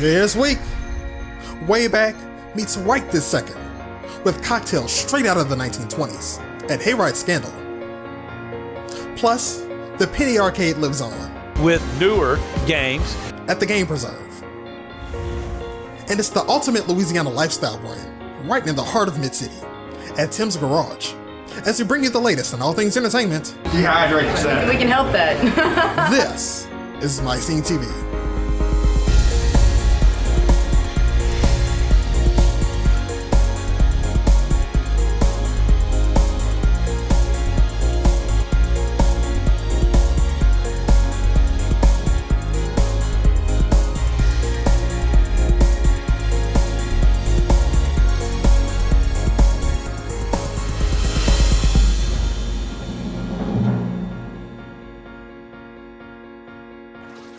This week, way back meets right this second, with cocktails straight out of the 1920s at Hayride Scandal. Plus, the Penny Arcade lives on, with newer games at the Game Preserve. And it's the ultimate Louisiana lifestyle brand, right in the heart of Mid-City, at Tim's Garage, as we bring you the latest in all things entertainment. Dehydrated Saturday. We can help that. This is MyScene TV.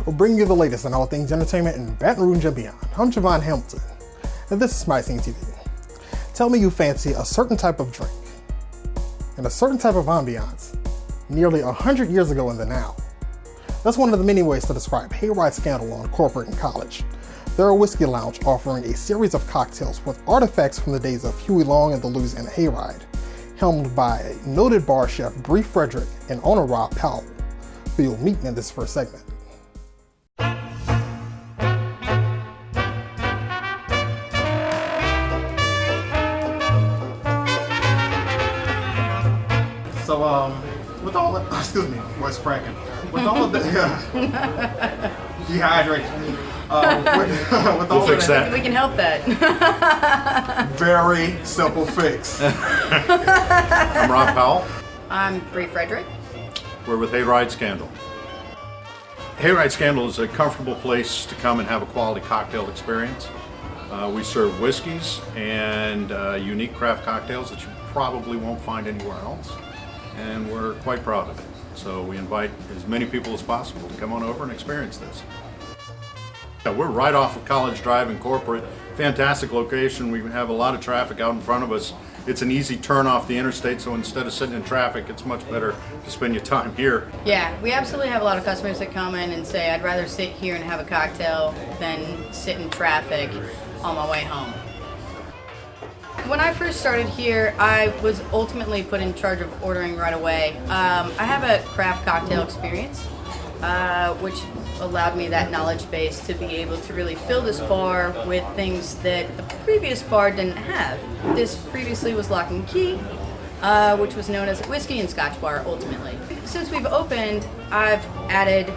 We'll bring you the latest on all things entertainment in Baton Rouge and beyond. I'm Javon Hamilton, and this is MyScene TV. Tell me you fancy a certain type of drink and a certain type of ambiance nearly 100 years ago in the now. That's one of the many ways to describe Hayride Scandal on Corporate and College. They're a whiskey lounge offering a series of cocktails with artifacts from the days of Huey Long and the Louisiana Hayride, helmed by noted bar chef Bree Frederick and owner Rob Powell, who you'll meet in this first segment. So, with all of, excuse me, voice cracking. With all of the, dehydration. With all we'll fix that. We can help that. Very simple fix. I'm Rob Powell. I'm Bree Frederick. We're with Hayride Scandal. Hayride Scandal is a comfortable place to come and have a quality cocktail experience. We serve whiskeys and unique craft cocktails that you probably won't find anywhere else. And we're quite proud of it. So we invite as many people as possible to come on over and experience this. We're right off of College Drive in Corporate. Fantastic location. We have a lot of traffic out in front of us. It's an easy turn off the interstate, so instead of sitting in traffic, it's much better to spend your time here. Yeah, we absolutely have a lot of customers that come in and say, I'd rather sit here and have a cocktail than sit in traffic on my way home. When I first started here, I was ultimately put in charge of ordering right away. I have a craft cocktail experience, which allowed me that knowledge base to be able to really fill this bar with things that the previous bar didn't have. This previously was Lock and Key, which was known as a whiskey and scotch bar ultimately. Since we've opened, I've added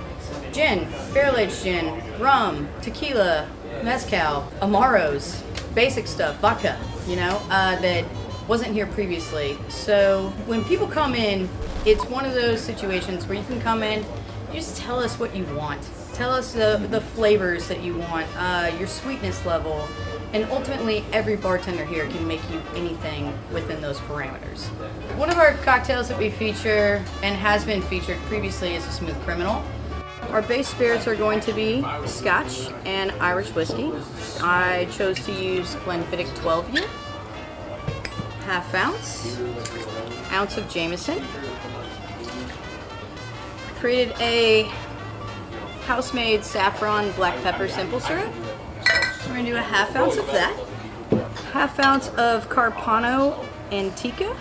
gin, barrel-aged gin, rum, tequila, mezcal, amaros, basic stuff, vodka, that wasn't here previously. So when people come in, it's one of those situations where you can come in, you just tell us what you want. Tell us the flavors that you want, your sweetness level, and ultimately every bartender here can make you anything within those parameters. One of our cocktails that we feature and has been featured previously is a Smooth Criminal. Our base spirits are going to be Scotch and Irish whiskey. I chose to use Glenfiddich 12 year, half ounce of Jameson. Created a house-made saffron black pepper simple syrup. We're going to do a half ounce of that. Half ounce of Carpano Antica,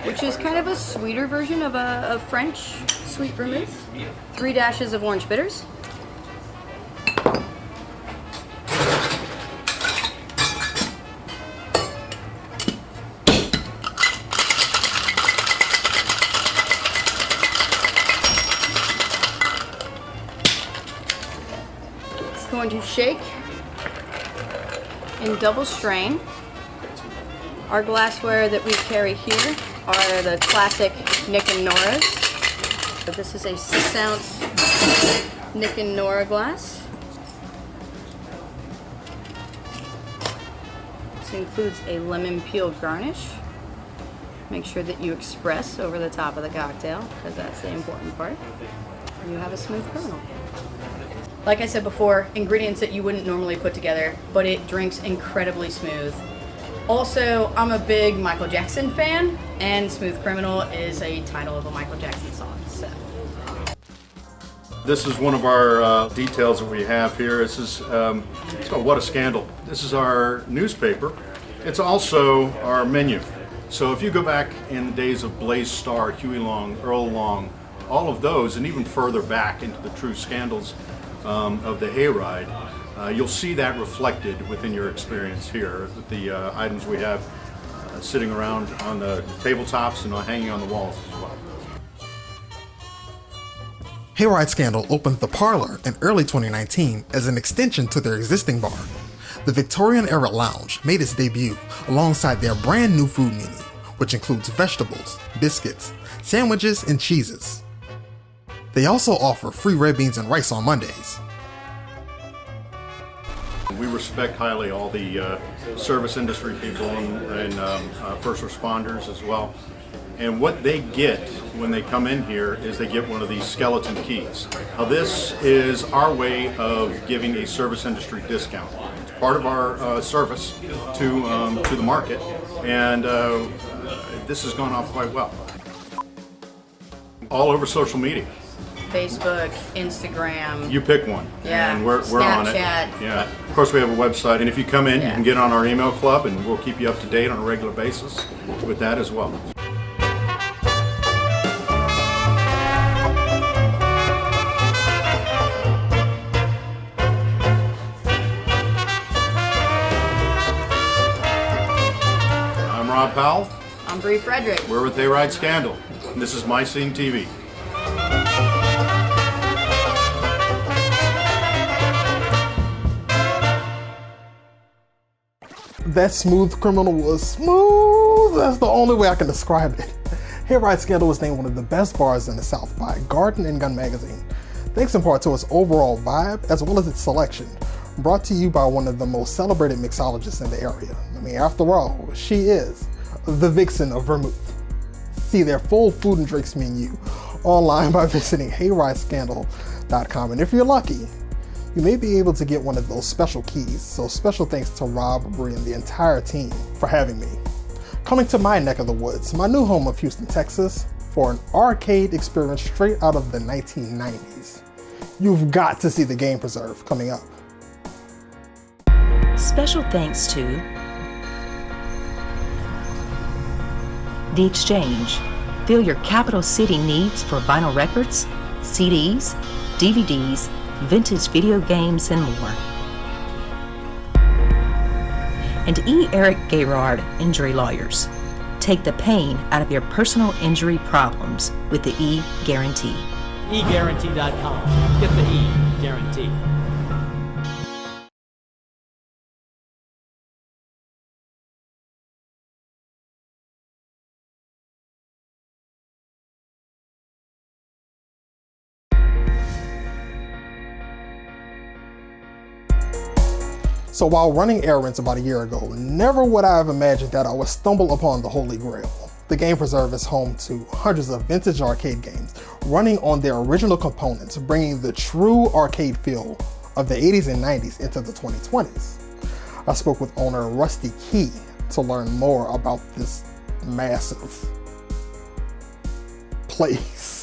which is kind of a sweeter version of a French sweet vermouth. 3 dashes of orange bitters. It's going to shake and double strain. Our glassware that we carry here are the classic Nick and Nora's. But this is a 6 ounce Nick and Nora glass. This includes a lemon peel garnish. Make sure that you express over the top of the cocktail, because that's the important part. You have a Smooth Criminal. Like I said before, ingredients that you wouldn't normally put together, but it drinks incredibly smooth. Also, I'm a big Michael Jackson fan, and Smooth Criminal is a title of a Michael Jackson song. So. This is one of our details that we have here. This is it's called What a Scandal. This is our newspaper. It's also our menu. So if you go back in the days of Blaze Starr, Huey Long, Earl Long, all of those, and even further back into the true scandals of the Hayride, you'll see that reflected within your experience here. The items we have sitting around on the tabletops and hanging on the walls as well. Hayride Scandal opened the parlor in early 2019 as an extension to their existing bar. The Victorian-era lounge made its debut alongside their brand new food menu, which includes vegetables, biscuits, sandwiches, and cheeses. They also offer free red beans and rice on Mondays. We respect highly all the service industry people and first responders as well. And what they get when they come in here is they get one of these skeleton keys. Now this is our way of giving a service industry discount. It's part of our service to the market, and this has gone off quite well. All over social media. Facebook, Instagram. You pick one, Yeah. and we're on it. Snapchat. Yeah, of course we have a website, and if you come in, you can get on our email club, and we'll keep you up to date on a regular basis with that as well. I'm Rob Powell. I'm Bree Frederick. We're with Hayride Scandal, and this is MyScene TV. That smooth criminal was smooth. That's the only way I can describe it. Hayride Scandal was named one of the best bars in the South by Garden and Gun magazine, thanks in part to its overall vibe as well as its selection, brought to you by one of the most celebrated mixologists in the area. I mean, after all, she is the vixen of vermouth. See their full food and drinks menu online by visiting hayridescandal.com, and if you're lucky, you may be able to get one of those special keys. So special thanks to Rob, Bree, and the entire team for having me. Coming to my neck of the woods, my new home of Houston, Texas, for an arcade experience straight out of the 1990s. You've got to see the Game Preserve coming up. Special thanks to The Exchange. Fill your capital city needs for vinyl records, CDs, DVDs, vintage video games, and more. And E. Eric Gayrard Injury Lawyers. Take the pain out of your personal injury problems with the E Guarantee. eGuarantee.com. Get the E Guarantee. So while running errands about a year ago, never would I have imagined that I would stumble upon the Holy Grail. The Game Preserve is home to hundreds of vintage arcade games running on their original components, bringing the true arcade feel of the 80s and 90s into the 2020s. I spoke with owner Rusty Key to learn more about this massive place.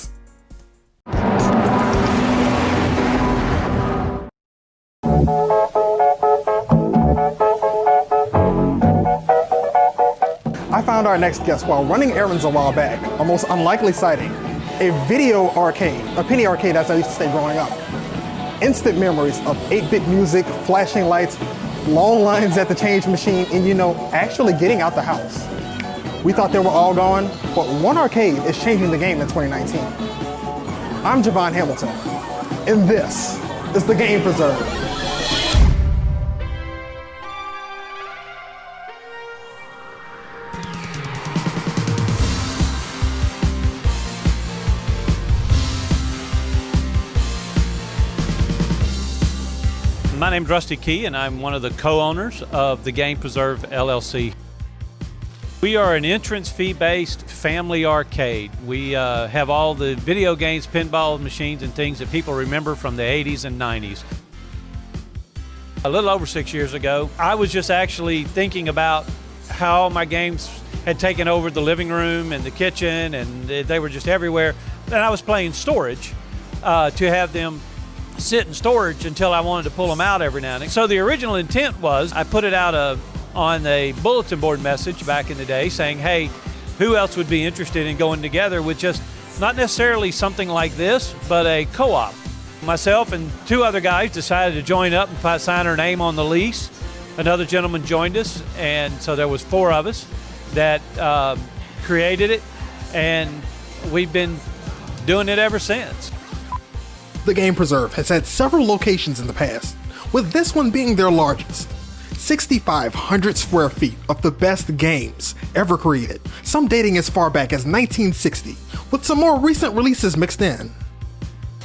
I found our next guest while running errands a while back, our most unlikely sighting, a video arcade, a penny arcade as I used to say growing up. Instant memories of 8-bit music, flashing lights, long lines at the change machine, and actually getting out the house. We thought they were all gone, but one arcade is changing the game in 2019. I'm Javon Hamilton, and this is the Game Preserve. My name's Rusty Key, and I'm one of the co-owners of the Game Preserve LLC. We are an entrance fee-based family arcade. We have all the video games, pinball machines, and things that people remember from the 80s and 90s. A little over 6 years ago, I was just actually thinking about how my games had taken over the living room and the kitchen, and they were just everywhere. And I was playing storage. to have them sit in storage until I wanted to pull them out every now and then. So the original intent was I put it out on a bulletin board message back in the day saying, hey, who else would be interested in going together with just not necessarily something like this, but a co-op. Myself and two other guys decided to join up and sign our name on the lease. Another gentleman joined us, and so there was 4 of us that created it, and we've been doing it ever since. The Game Preserve has had several locations in the past, with this one being their largest. 6,500 square feet of the best games ever created, some dating as far back as 1960, with some more recent releases mixed in.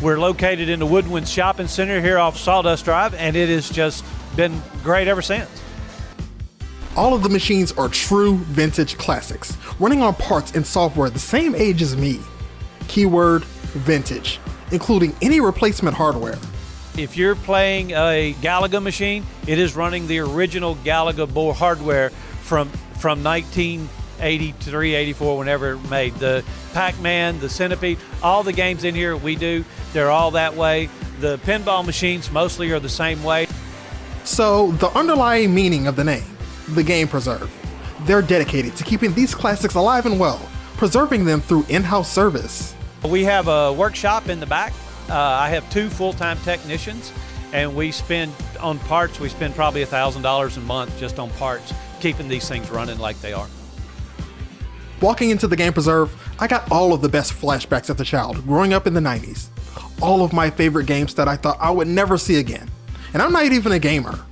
We're located in the Woodwinds Shopping Center here off Sawdust Drive, and it has just been great ever since. All of the machines are true vintage classics, running on parts and software the same age as me. Keyword, vintage, including any replacement hardware. If you're playing a Galaga machine, it is running the original Galaga board hardware from 1983, 84, whenever it was made. The Pac-Man, the Centipede, all the games in here we do, they're all that way. The pinball machines mostly are the same way. So, the underlying meaning of the name, the Game Preserve. They're dedicated to keeping these classics alive and well, preserving them through in-house service. We have a workshop in the back. I have 2 full-time technicians, and we spend on parts, we spend probably $1,000 a month just on parts, keeping these things running like they are. Walking into the Game Preserve, I got all of the best flashbacks as a child growing up in the 90s. All of my favorite games that I thought I would never see again. And I'm not even a gamer.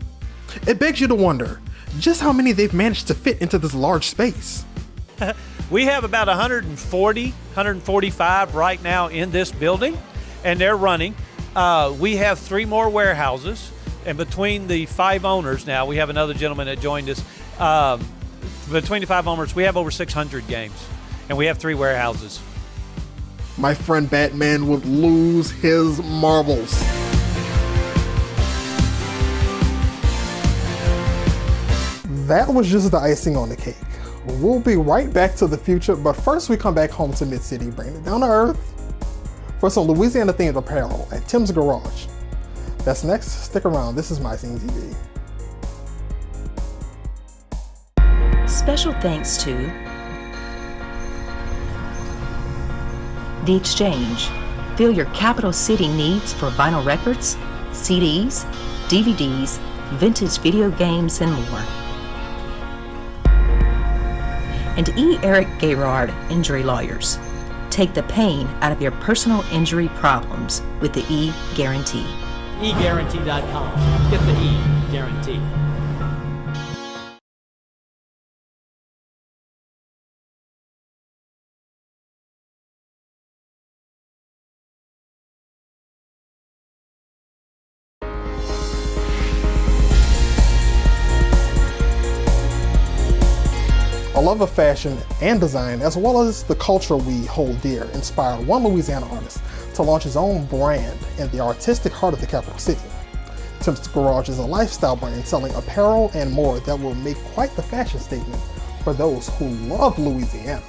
It begs you to wonder just how many they've managed to fit into this large space. We have about 140, 145 right now in this building, and they're running. We have 3 more warehouses, and between the 5 owners now, we have another gentleman that joined us. Between the 5 owners, we have over 600 games, and we have 3 warehouses. My friend Batman would lose his marbles. That was just the icing on the cake. We'll be right back to the future, but first we come back home to Mid-City, bringing it down to earth for some Louisiana-themed apparel at Tim's Garage. That's next. Stick around. This is MyScene TV. Special thanks to The Exchange. Fill your capital city needs for vinyl records, CDs, DVDs, vintage video games, and more. And E. Eric Gayrard Injury Lawyers. Take the pain out of your personal injury problems with the E Guarantee. eGuarantee.com. Get the E Guarantee. A love of fashion and design, as well as the culture we hold dear, inspired one Louisiana artist to launch his own brand in the artistic heart of the capital city. Tim's Garage is a lifestyle brand selling apparel and more that will make quite the fashion statement for those who love Louisiana.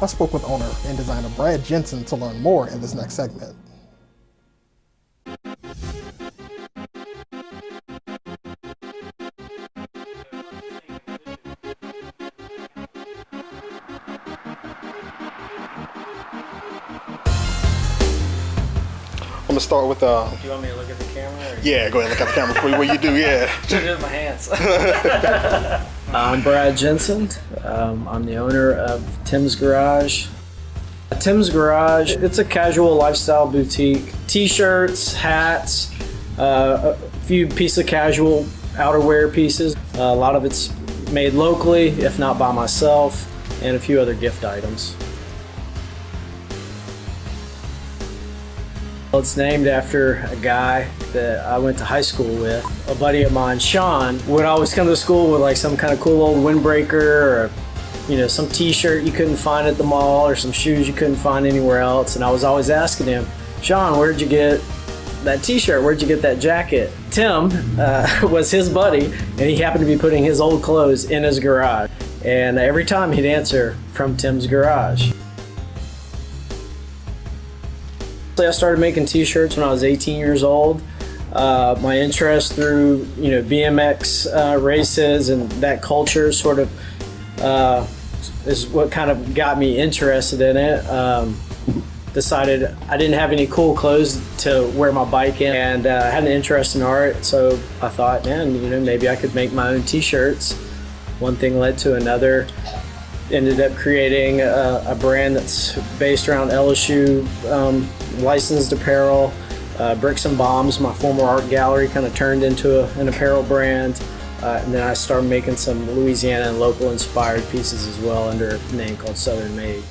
I spoke with owner and designer Brad Jensen to learn more in this next segment. I'm gonna start with Do you want me to look at the camera? Or yeah, go ahead and look at the camera for you. What you do, yeah. Just with my hands. I'm Brad Jensen. I'm the owner of Tim's Garage. Tim's Garage, it's a casual lifestyle boutique. T-shirts, hats, a few pieces of casual outerwear pieces. A lot of it's made locally, if not by myself, and a few other gift items. It's named after a guy that I went to high school with. A buddy of mine, Sean, would always come to school with like some kind of cool old windbreaker or some t-shirt you couldn't find at the mall or some shoes you couldn't find anywhere else. And I was always asking him, Sean, where'd you get that t-shirt? Where'd you get that jacket? Tim was his buddy, and he happened to be putting his old clothes in his garage. And every time he'd answer, from Tim's Garage. I started making t-shirts when I was 18 years old. My interest through, BMX races and that culture sort of is what kind of got me interested in it. Decided I didn't have any cool clothes to wear my bike in, and had an interest in art, so I thought, man, maybe I could make my own t-shirts. One thing led to another. Ended up creating a brand that's based around LSU licensed apparel. Bricks and Bombs, my former art gallery, kind of turned into an apparel brand. And then I started making some Louisiana and local inspired pieces as well under a name called Southern Made.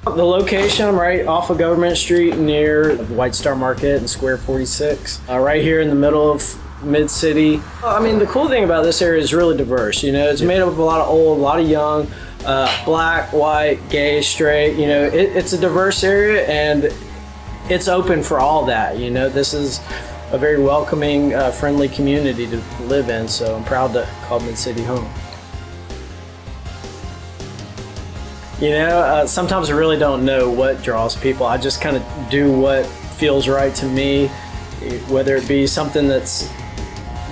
The location, I'm right off of Government Street near the White Star Market and Square 46. Right here in the middle of Mid-City. I mean, the cool thing about this area is really diverse. It's made up of a lot of old, a lot of young, black, white, gay, straight. It's a diverse area, and it's open for all that. This is a very welcoming, friendly community to live in, so I'm proud to call Mid-City home. Sometimes I really don't know what draws people. I just kind of do what feels right to me, whether it be something that's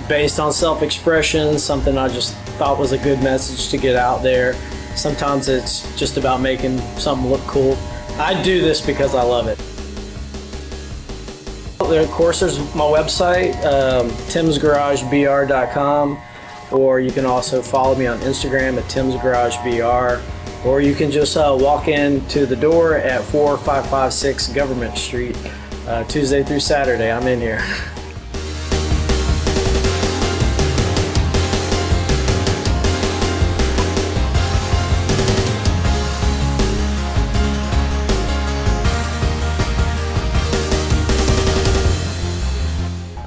based on self-expression, something I just thought was a good message to get out there. Sometimes it's just about making something look cool. I do this because I love it. Of course, there's my website, timsgaragebr.com, or you can also follow me on Instagram at timsgaragebr, or you can just walk into the door at 4556 Government Street, Tuesday through Saturday. I'm in here.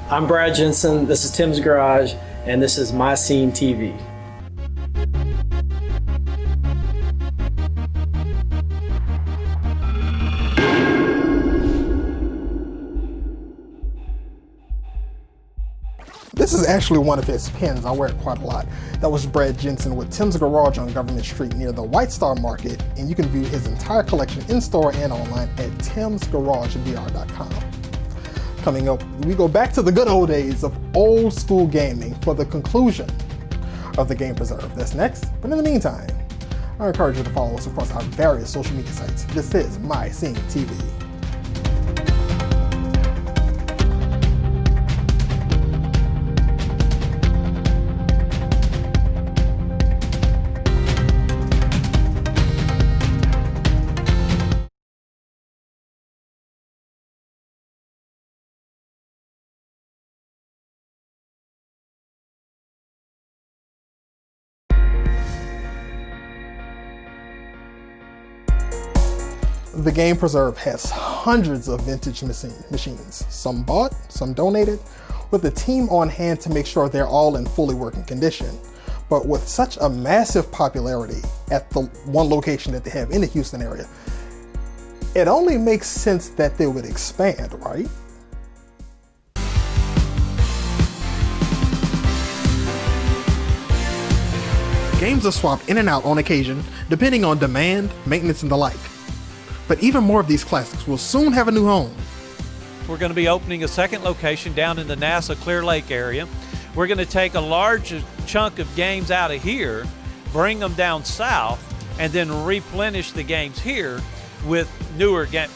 I'm Brad Jensen, this is Tim's Garage, and this is MyScene TV. This is actually one of his pins. I wear it quite a lot. That was Brad Jensen with Tim's Garage on Government Street near the White Star Market, and you can view his entire collection in-store and online at timsgaragebr.com. Coming up, we go back to the good old days of old school gaming for the conclusion of the Game Preserve. That's next, but in the meantime, I encourage you to follow us across our various social media sites. This is MyScene TV. The Game Preserve has hundreds of vintage machines, some bought, some donated, with a team on hand to make sure they're all in fully working condition. But with such a massive popularity at the one location that they have in the Houston area, it only makes sense that they would expand, right? Games are swapped in and out on occasion, depending on demand, maintenance, and the like. But even more of these classics will soon have a new home. We're going to be opening a second location down in the NASA Clear Lake area. We're going to take a large chunk of games out of here, bring them down south, and then replenish the games here with newer games,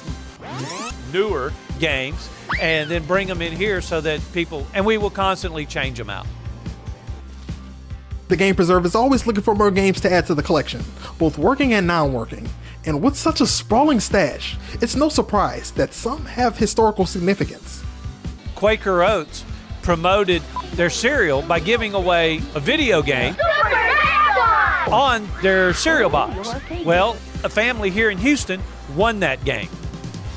and then bring them in here so that people, and we will constantly change them out. The Game Preserve is always looking for more games to add to the collection, both working and non-working. And with such a sprawling stash, it's no surprise that some have historical significance. Quaker Oats promoted their cereal by giving away a video game on their cereal box. Well, a family here in Houston won that game.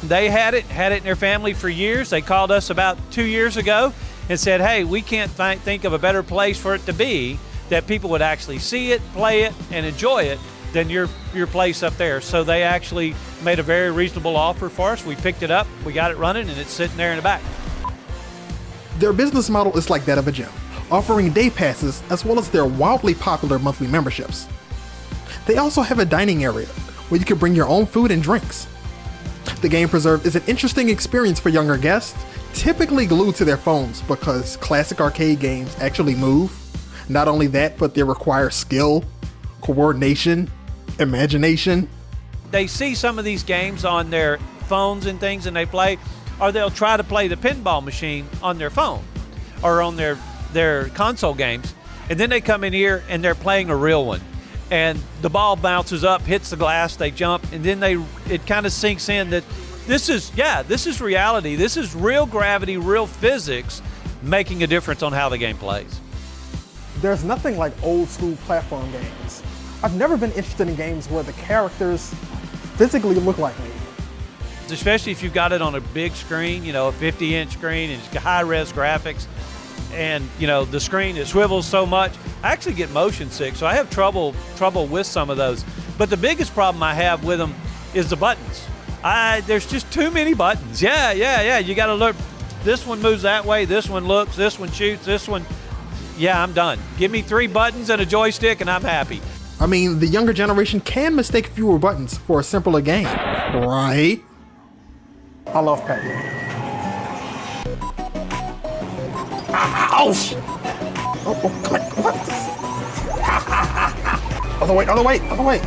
They had it in their family for years. They called us about 2 years ago and said, hey, we can't think of a better place for it to be that people would actually see it, play it, and enjoy it than your place up there. So they actually made a very reasonable offer for us. We picked it up, we got it running, and it's sitting there in the back. Their business model is like that of a gym, offering day passes as well as their wildly popular monthly memberships. They also have a dining area where you can bring your own food and drinks. The Game Preserve is an interesting experience for younger guests, typically glued to their phones because classic arcade games actually move. Not only that, but they require skill, coordination, imagination. They see some of these games on their phones and things and they play, or they'll try to play the pinball machine on their phone or on their console games, and then they come in here and they're playing a real one. And the ball bounces up, hits the glass, they jump, and then it kind of sinks in that this is reality. This is real gravity, real physics making a difference on how the game plays. There's nothing like old school platform games. I've never been interested in games where the characters physically look like me. Especially if you've got it on a big screen, a 50-inch screen, and it's got high-res graphics, and the screen, it swivels so much. I actually get motion sick, so I have trouble with some of those. But the biggest problem I have with them is the buttons. There's just too many buttons. Yeah. You got to look. This one moves that way. This one looks. This one shoots. This one. Yeah, I'm done. Give me 3 buttons and a joystick, and I'm happy. I mean, the younger generation can mistake fewer buttons for a simpler game, right? I love Pac-Man. Ouch! Oh, come on, what? Other way.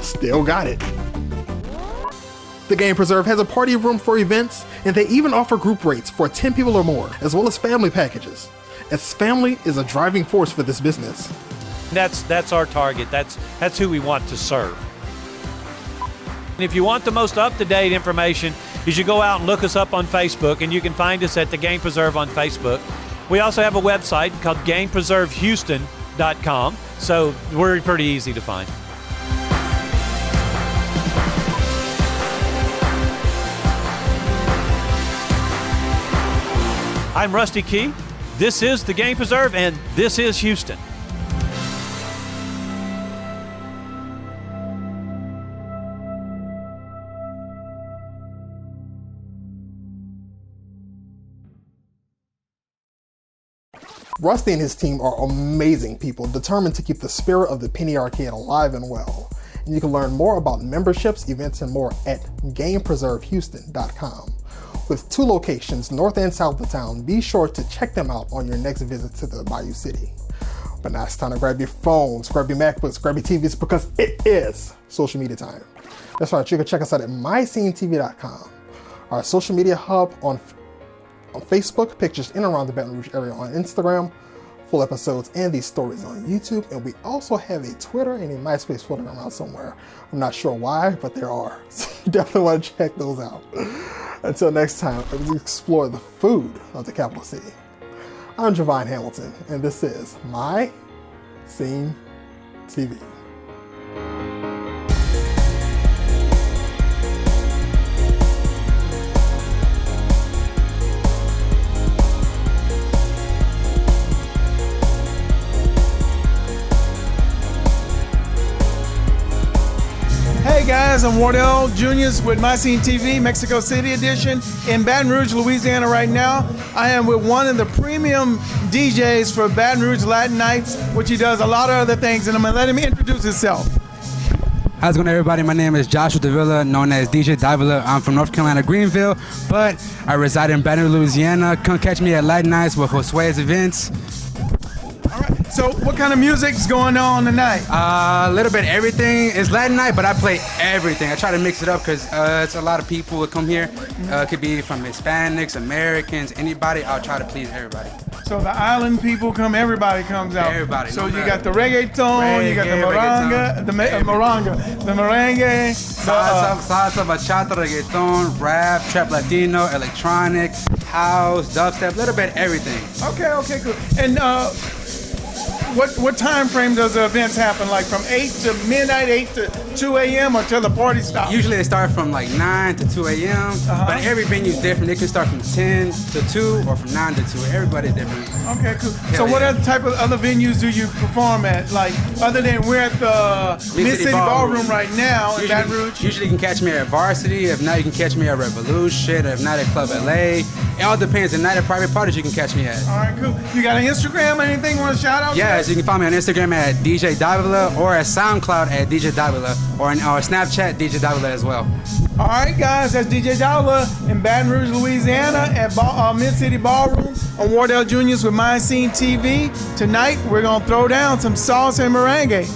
Still got it. The Game Preserve has a party room for events, and they even offer group rates for 10 people or more, as well as family packages, as family is a driving force for this business. That's our target. That's who we want to serve. And if you want the most up-to-date information, you should go out and look us up on Facebook, and you can find us at the Game Preserve on Facebook. We also have a website called GamePreserveHouston.com, so we're pretty easy to find. I'm Rusty Key. This is the Game Preserve, and this is Houston. Rusty and his team are amazing people, determined to keep the spirit of the Penny Arcade alive and well. And you can learn more about memberships, events, and more at GamePreserveHouston.com. With 2 locations, north and south of town, be sure to check them out on your next visit to the Bayou City. But now it's time to grab your phones, grab your MacBooks, grab your TVs, because it is social media time. That's right, you can check us out at MyScene TV.com, our social media hub on Facebook, pictures in and around the Baton Rouge area on Instagram, full episodes and these stories on YouTube, and we also have a Twitter and a MySpace floating around somewhere. I'm not sure why, but there are. So you definitely want to check those out. Until next time, let's explore the food of the capital city. I'm Javon Hamilton, and this is MyScene TV. Hey guys, I'm Wardell Juniors with MyScene TV, Mexico City edition in Baton Rouge, Louisiana right now. I am with one of the premium DJs for Baton Rouge Latin Nights, which he does a lot of other things, and I'm gonna let him introduce himself. How's it going, everybody? My name is Joshua Davila, known as DJ Davila. I'm from North Carolina, Greenville, but I reside in Baton Rouge, Louisiana. Come catch me at Latin Nights with Josue's events. All right, so what kind of music's going on tonight? A little bit everything. It's Latin night, but I play everything. I try to mix it up because it's a lot of people that come here. It could be from Hispanics, Americans, anybody. I'll try to please everybody. So the island people come, everybody comes out. Everybody. So you got the reggaeton, you got the moranga, the merengue, salsa, bachata, reggaeton, rap, trap Latino, electronic, house, dubstep, a little bit everything. Okay, cool. And what time frame does the events happen? Like from 8 to midnight, 8 to 2 a.m. until the party stops? Usually they start from like 9 to 2 a.m. But every venue is different. They can start from 10 to 2 or from 9 to 2. Everybody's different. Okay, cool. So what other type of other venues do you perform at? Like other than we're at the MSTv Ballroom right now in Baton Rouge? Usually you can catch me at Varsity. If not, you can catch me at Revolution. If not, at Club LA. It all depends. The night at private parties you can catch me at. All right, cool. You got an Instagram or anything you want to shout out? Yes, you can find me on Instagram at DJ Davila or at SoundCloud at DJ Davila or Snapchat DJ Davila as well. All right, guys, that's DJ Davila in Baton Rouge, Louisiana at MSTv Ballroom on Wardell Jr.'s with MyScene TV. Tonight, we're going to throw down some salsa and merengue.